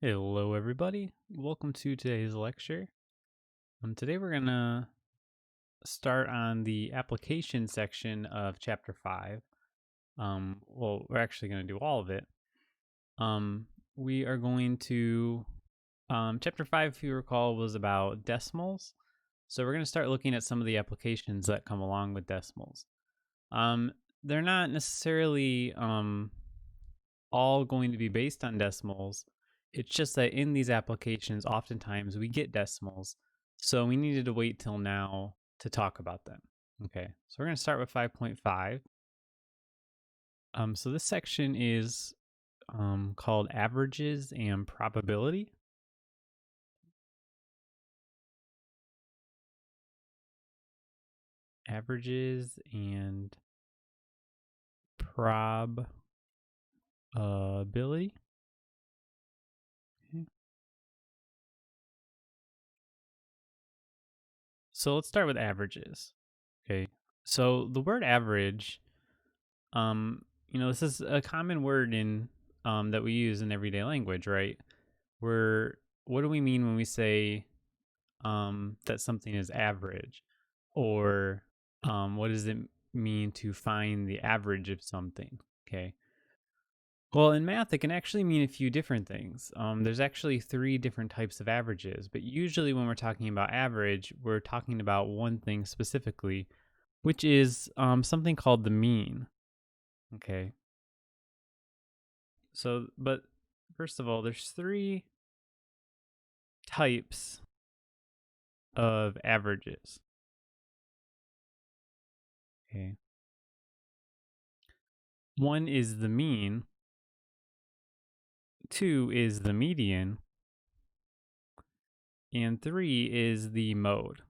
Hello, everybody. Welcome to today's lecture. Today we're going to start on the application section of Chapter 5. Well, we're actually going to do all of it. We are going to, Chapter 5, if you recall, was about decimals. So we're going to start looking at some of the applications that come along with decimals. They're not necessarily all going to be based on decimals. It's just that in these applications, oftentimes we get decimals, so we needed to wait till now to talk about them. Okay, so we're going to start with 5.5. So this section is called averages and probability. Averages and probability. Okay. So let's start with averages. Okay, so the word average, this is a common word in that we use in everyday language, right? What do we mean when we say that something is average, or what does it mean to find the average of something? Okay. Well, in math, it can actually mean a few different things. There's actually 3 different types of averages, but usually when we're talking about average, we're talking about one thing specifically, which is something called the mean. Okay. So, but first of all, there's 3 types of averages. Okay. One is the mean, 2 is the median, and 3 is the mode.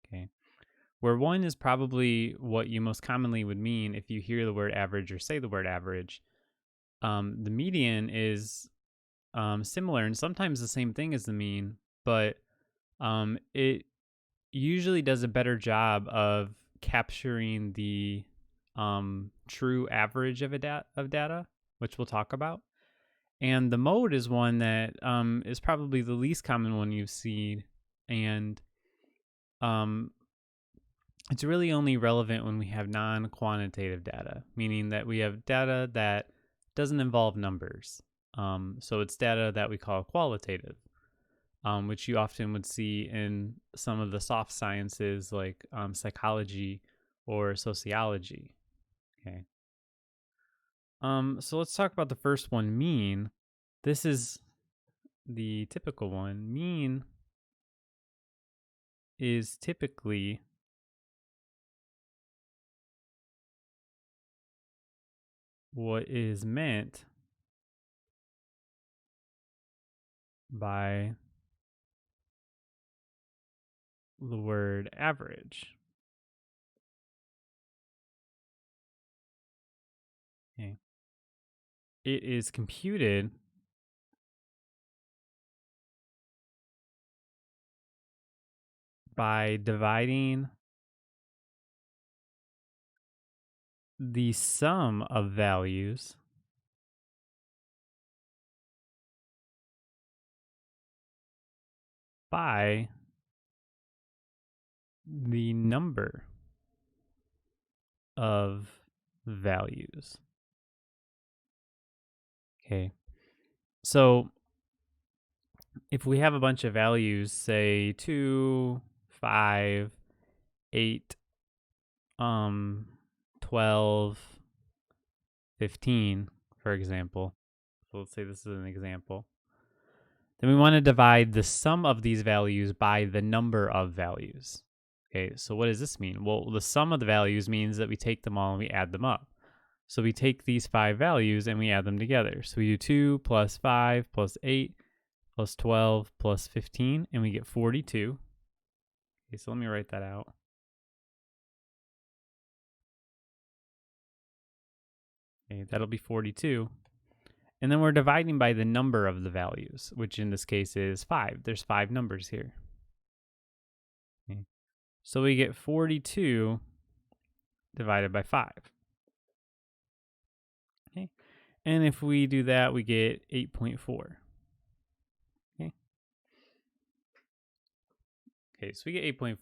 Okay. Where 1 is probably what you most commonly would mean if you hear the word average or say the word average. The median is similar and sometimes the same thing as the mean, but it usually does a better job of capturing the true average of data, which we'll talk about. And the mode is one that is probably the least common one you've seen, and it's really only relevant when we have non-quantitative data, meaning that we have data that doesn't involve numbers. So it's data that we call qualitative, which you often would see in some of the soft sciences like psychology or sociology. Okay. So let's talk about the first one, mean. This is the typical one. Mean is typically what is meant by the word average. Okay. It is computed by dividing the sum of values by the number of values. Okay. So if we have a bunch of values, say 2, 5, 8, 12, 15, for example. So let's say this is an example. Then we want to divide the sum of these values by the number of values. Okay, so what does this mean? Well, the sum of the values means that we take them all and we add them up. So we take these 5 values and we add them together. So we do 2 plus 5 plus 8 plus 12 plus 15, and we get 42. Okay, so let me write that out. Okay, that'll be 42. And then we're dividing by the number of the values, which in this case is 5. There's 5 numbers here. Okay. So we get 42 divided by 5. Okay. And if we do that, we get 8.4. Okay, so we get 8.4.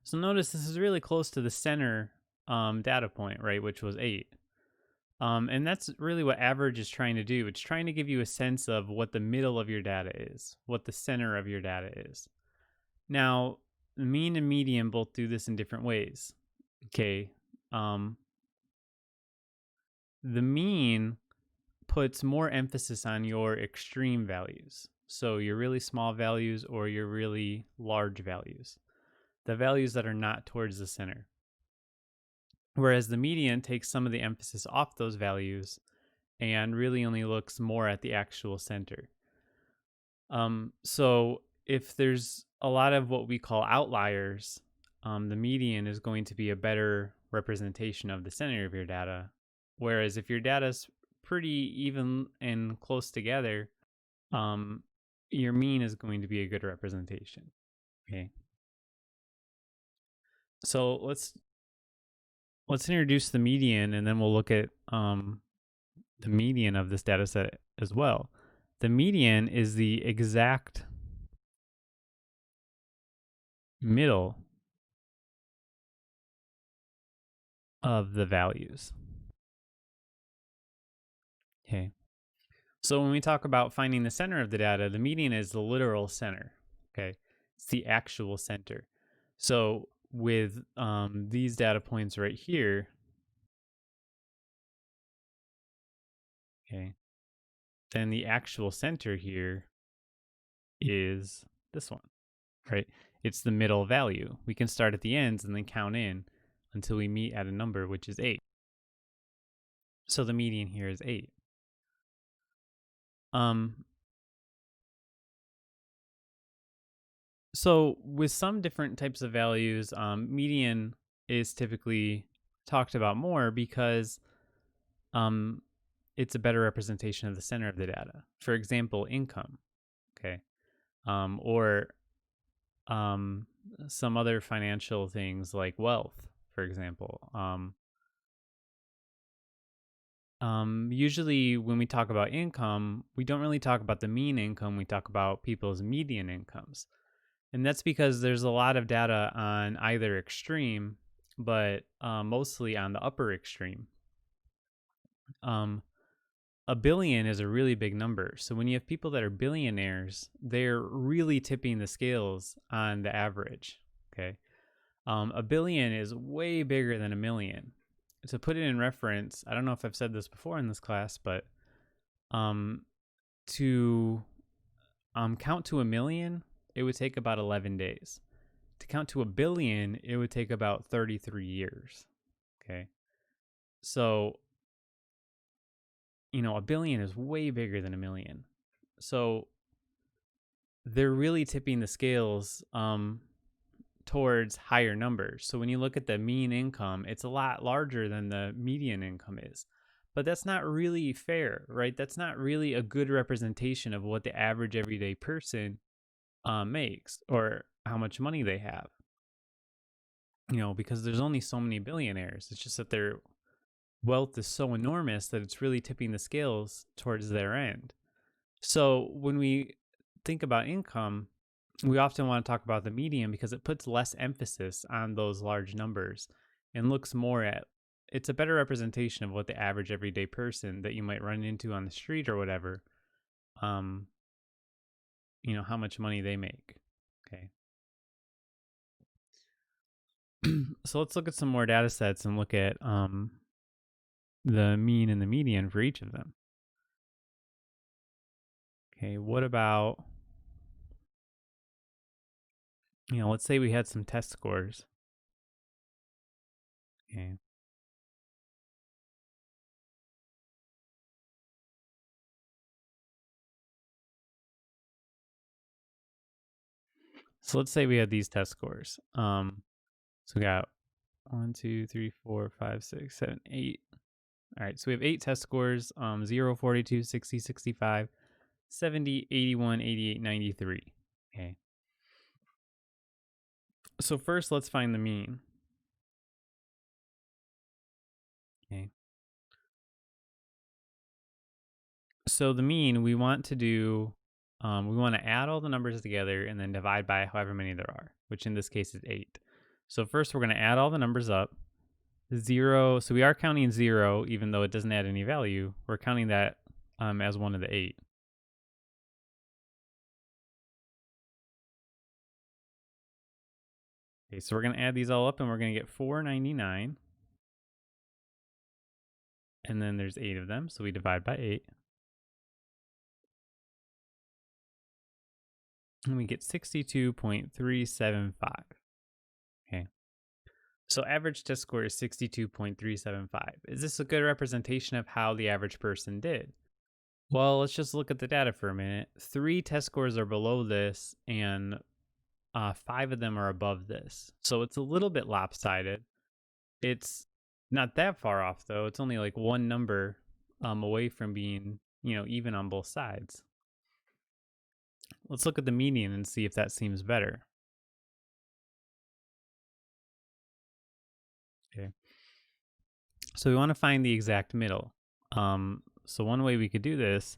So notice this is really close to the center data point, right, which was 8. And that's really what average is trying to do. It's trying to give you a sense of what the middle of your data is, what the center of your data is. Now, mean and median both do this in different ways. Okay. The mean puts more emphasis on your extreme values. So your really small values or your really large values, the values that are not towards the center. Whereas the median takes some of the emphasis off those values and really only looks more at the actual center. So if there's a lot of what we call outliers, the median is going to be a better representation of the center of your data. Whereas if your data's pretty even and close together, your mean is going to be a good representation. Okay. So let's introduce the median, and then we'll look at the median of this data set as well. The median is the exact middle of the values. Okay. So when we talk about finding the center of the data, the median is the literal center. Okay. It's the actual center. So with these data points right here, okay, then the actual center here is this one, right? It's the middle value. We can start at the ends and then count in until we meet at a number, which is 8. So the median here is 8. So with some different types of values, median is typically talked about more because it's a better representation of the center of the data. For example, income, okay, or some other financial things like wealth, for example. Usually when we talk about income, we don't really talk about the mean income. We talk about people's median incomes. And that's because there's a lot of data on either extreme, but mostly on the upper extreme. A billion is a really big number. So when you have people that are billionaires, they're really tipping the scales on the average. Okay. A billion is way bigger than a million. To put it in reference, I don't know if I've said this before in this class, but to count to a million, it would take about 11 days. To count to a billion, it would take about 33 years. Okay. So, a billion is way bigger than a million. So they're really tipping the scales towards higher numbers. So when you look at the mean income, it's a lot larger than the median income is. But that's not really fair, right? That's not really a good representation of what the average everyday person makes or how much money they have. Because there's only so many billionaires. It's just that their wealth is so enormous that it's really tipping the scales towards their end. So when we think about income, we often want to talk about the median because it puts less emphasis on those large numbers and looks more at it's a better representation of what the average everyday person that you might run into on the street or whatever, how much money they make. Okay. So let's look at some more data sets and look at the mean and the median for each of them. Okay, what about, let's say we had some test scores. Okay. So let's say we had these test scores. So we got 1, 2, 3, 4, 5, 6, 7, 8. All right, so we have 8 test scores, 0, 42, 60, 65, 70, 81, 88, 93. Okay. So first, let's find the mean. Okay. So the mean, we want to do we want to add all the numbers together and then divide by however many there are, which in this case is 8. So first we're going to add all the numbers up. 0, so we are counting 0 even though it doesn't add any value. We're counting that as one of the 8. Okay, so we're going to add these all up and we're going to get 499. And then there's 8 of them, so we divide by 8. And we get 62.375. Okay. So average test score is 62.375. Is this a good representation of how the average person did? Well, let's just look at the data for a minute. 3 test scores are below this, and 5 of them are above this. So it's a little bit lopsided. It's not that far off, though. It's only like one number away from being, even on both sides. Let's look at the median and see if that seems better. Okay. So we want to find the exact middle. So one way we could do this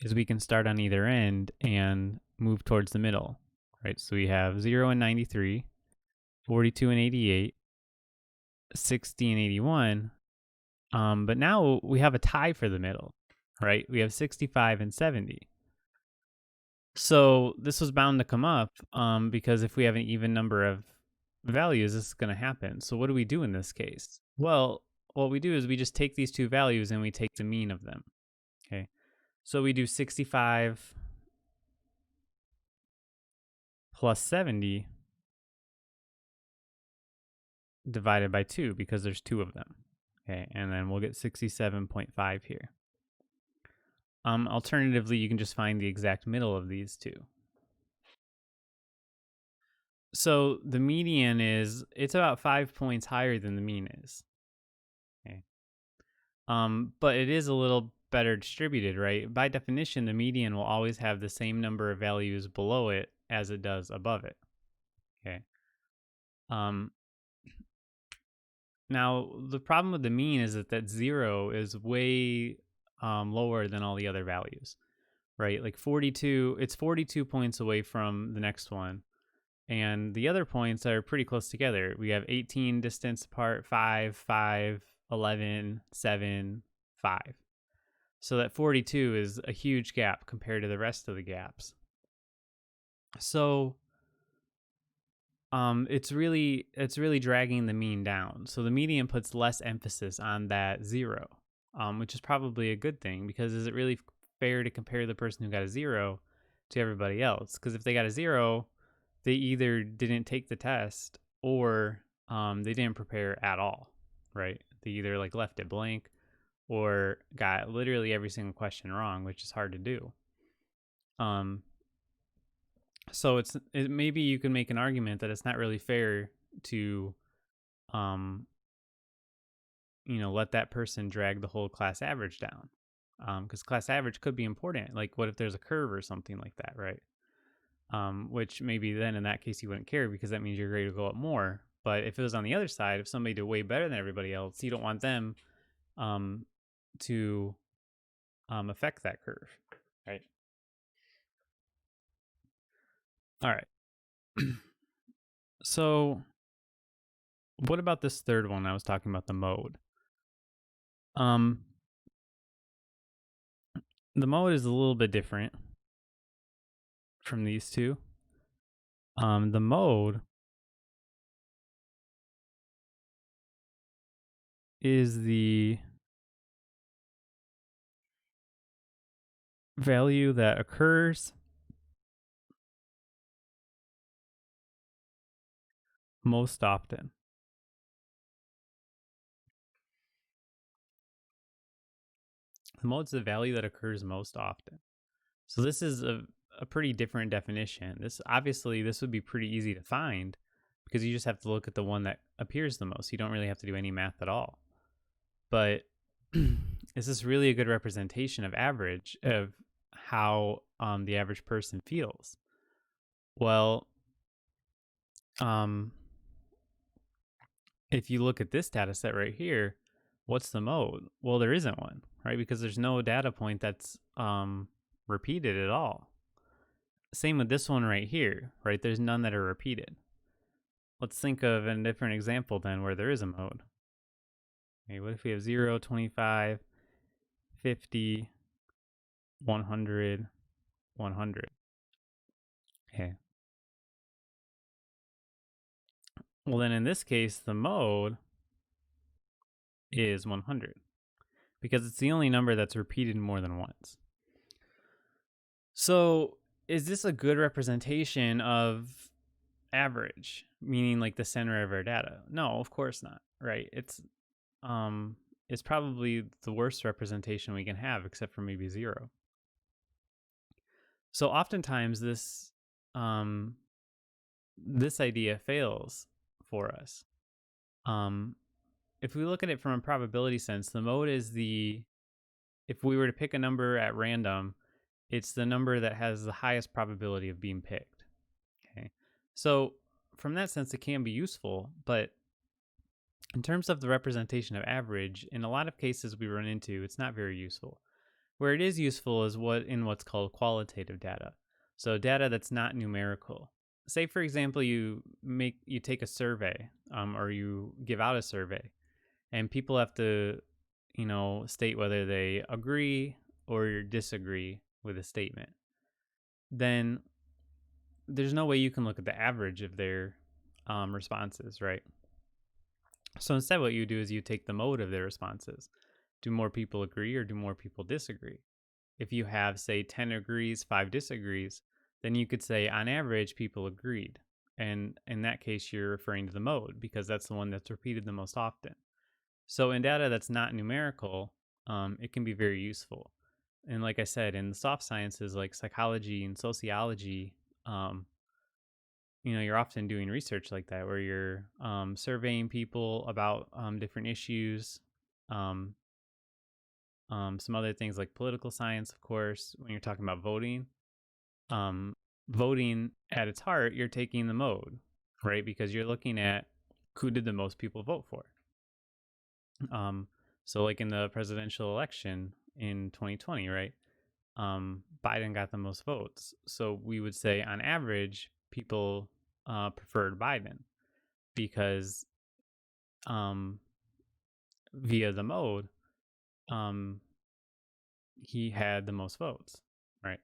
is we can start on either end and move towards the middle, right? So we have 0 and 93, 42 and 88, 60 and 81. But now we have a tie for the middle, right? We have 65 and 70. So this was bound to come up because if we have an even number of values, this is going to happen. So what do we do in this case? Well, what we do is we just take these two values and we take the mean of them. Okay. So we do 65 plus 70 divided by 2 because there's 2 of them. Okay, and then we'll get 67.5 here. Alternatively, you can just find the exact middle of these two. So the median it's about 5 points higher than the mean is. Okay. But it is a little better distributed, right? By definition, the median will always have the same number of values below it as it does above it. Okay. Now, the problem with the mean is that 0 is way lower than all the other values, right? Like 42, it's 42 points away from the next one. And the other points are pretty close together. We have 18 distance apart, 5, 5, 11, 7, 5. So that 42 is a huge gap compared to the rest of the gaps. So it's really dragging the mean down. So the median puts less emphasis on that 0, which is probably a good thing, because is it really fair to compare the person who got a 0 to everybody else? Because if they got a 0, they either didn't take the test or they didn't prepare at all, right? They either like left it blank or got literally every single question wrong, which is hard to do. So maybe you can make an argument that it's not really fair to, let that person drag the whole class average down, because class average could be important. Like, what if there's a curve or something like that, right? Which maybe then in that case you wouldn't care because that means your grade will go up more. But if it was on the other side, if somebody did way better than everybody else, you don't want them to affect that curve, right? All right. So what about this third one I was talking about, the mode? The mode is a little bit different from these two. The mode is the value that occurs most often. The mode is the value that occurs most often. So this is a pretty different definition. This would be pretty easy to find because you just have to look at the one that appears the most. You don't really have to do any math at all. But is this really a good representation of average, of how the average person feels? Well, if you look at this data set right here, what's the mode? Well, there isn't one, right? Because there's no data point that's repeated at all. same with this one right here, right? There's none that are repeated. Let's think of a different example then where there is a mode. Okay, what if we have 0, 25, 50, 100, 100? Okay. Well, then in this case, the mode is 100 because it's the only number that's repeated more than once. So is this a good representation of average, meaning like the center of our data? No, of course not, right? It's probably the worst representation we can have, except for maybe 0. So oftentimes this idea fails for us. If we look at it from a probability sense, the mode is if we were to pick a number at random, it's the number that has the highest probability of being picked. Okay. So from that sense, it can be useful, but in terms of the representation of average, in a lot of cases we run into, it's not very useful. Where it is useful is what's called qualitative data. So data that's not numerical. Say, for example, you take a survey, or you give out a survey, and people have to, state whether they agree or disagree with a statement. Then there's no way you can look at the average of their responses, right? So instead, what you do is you take the mode of their responses. Do more people agree or do more people disagree? If you have, say, 10 agrees, 5 disagrees, then you could say on average people agreed. And in that case, you're referring to the mode because that's the one that's repeated the most often. So in data that's not numerical, it can be very useful. And like I said, in the soft sciences like psychology and sociology, you're often doing research like that where you're surveying people about different issues. Some other things like political science, of course, when you're talking about voting. Voting at its heart, you're taking the mode, right? Because you're looking at who did the most people vote for. So like in the presidential election in 2020, right? Biden got the most votes. So we would say on average, people preferred Biden because via the mode, he had the most votes, right?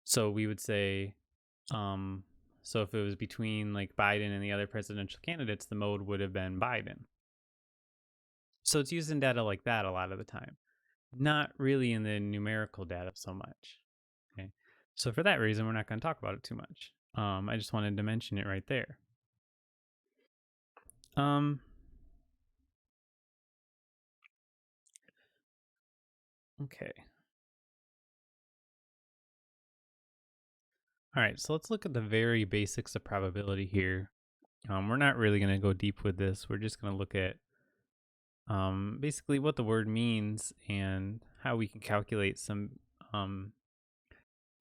So we would say, so if it was between like Biden and the other presidential candidates, the mode would have been Biden. So it's used in data like that a lot of the time, not really in the numerical data so much. Okay. So for that reason, we're not going to talk about it too much. I just wanted to mention it right there. Okay. All right, so let's look at the very basics of probability here. We're not really going to go deep with this. We're just going to look at basically what the word means and how we can calculate some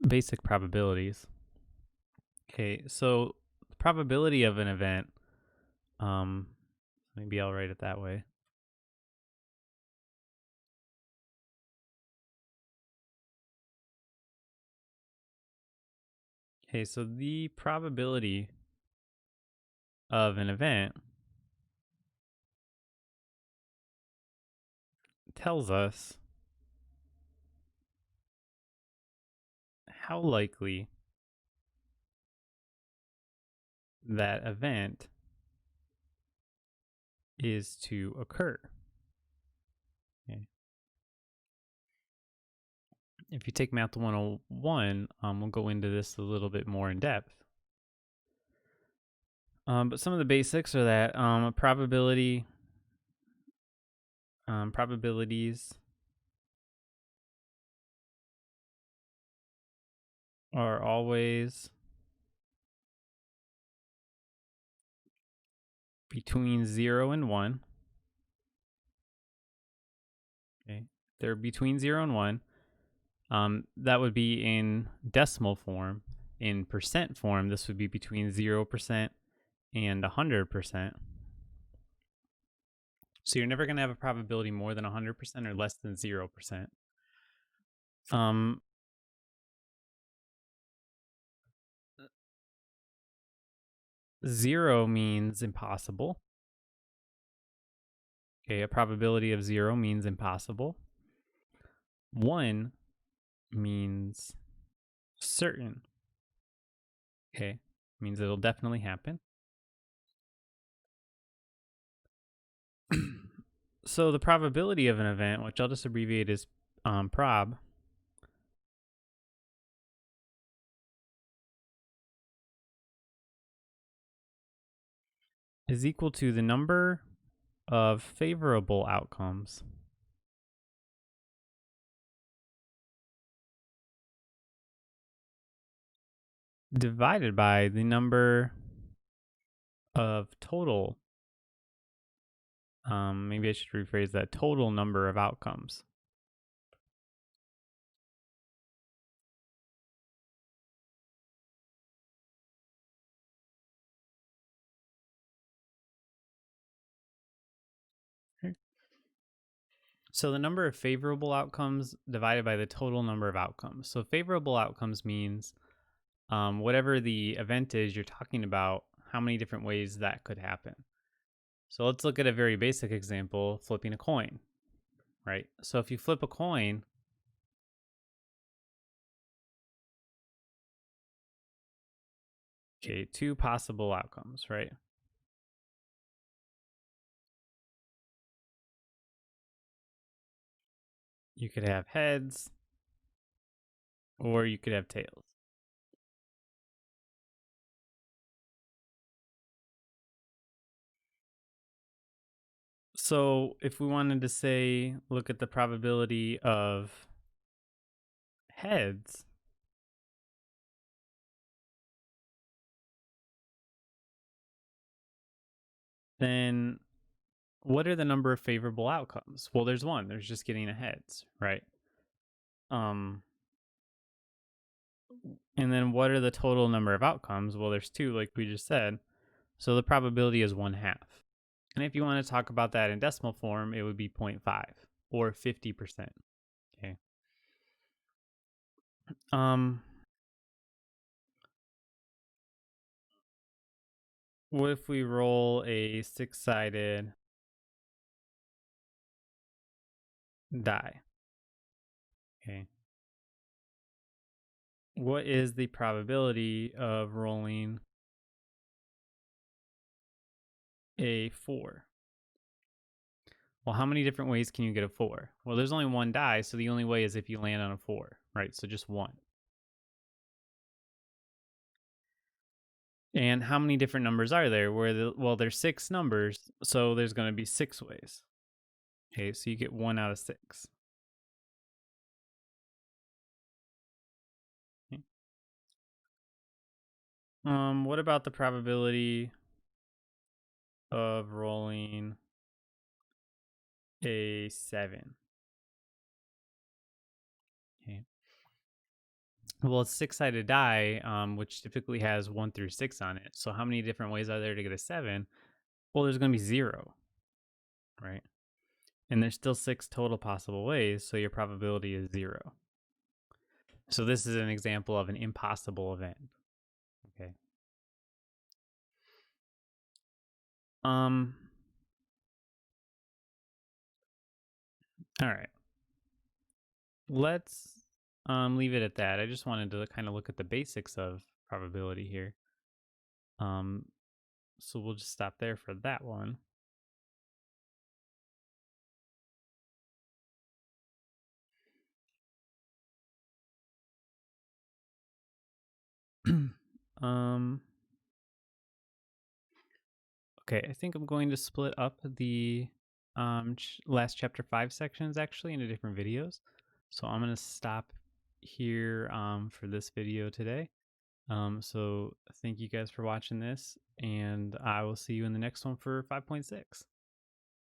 basic probabilities. Okay, so the probability of an event, maybe I'll write it that way. Okay, so the probability of an event tells us how likely that event is to occur. Okay. If you take Math 101, we'll go into this a little bit more in depth. But some of the basics are that probabilities are always between 0 and 1. Okay, they're between 0 and 1. That would be in decimal form. In percent form, this would be between 0% and 100%. So you're never going to have a probability more than 100% or less than 0%. 0 means impossible. Okay, a probability of 0 means impossible. 1 means certain. Okay, means it'll definitely happen. So the probability of an event, which I'll just abbreviate as prob, is equal to the number of favorable outcomes divided by the number of total, maybe I should rephrase that, total number of outcomes. So the number of favorable outcomes divided by the total number of outcomes. So favorable outcomes means whatever the event is you're talking about, how many different ways that could happen. So let's look at a very basic example, flipping a coin, right? So if you flip a coin, okay, 2 possible outcomes, right? You could have heads or you could have tails. So if we wanted to say, look at the probability of heads, then what are the number of favorable outcomes? Well, there's one. There's just getting a heads, right? And then what are the total number of outcomes? Well, there's 2, like we just said. So the probability is 1/2. And if you want to talk about that in decimal form, it would be 0.5 or 50%. Okay. What if we roll a 6-sided die? Okay. What is the probability of rolling a 4? Well, how many different ways can you get a 4? Well, there's only one die, so the only way is if you land on a 4, right? So just one. And how many different numbers are there? Well, there's 6 numbers, so there's going to be 6 ways. Okay, so you get 1 out of 6. Okay. What about the probability of rolling a 7? Okay. Well, it's 6-sided die, which typically has 1 through 6 on it. So how many different ways are there to get a 7? Well, there's going to be 0, right? And there's still 6 total possible ways, so your probability is 0. So this is an example of an impossible event. Okay. All right. Let's leave it at that. I just wanted to kind of look at the basics of probability here. So we'll just stop there for that one. Okay, I think I'm going to split up the last chapter 5 sections actually into different videos. So I'm going to stop here for this video today. So thank you guys for watching this, and I will see you in the next one for 5.6.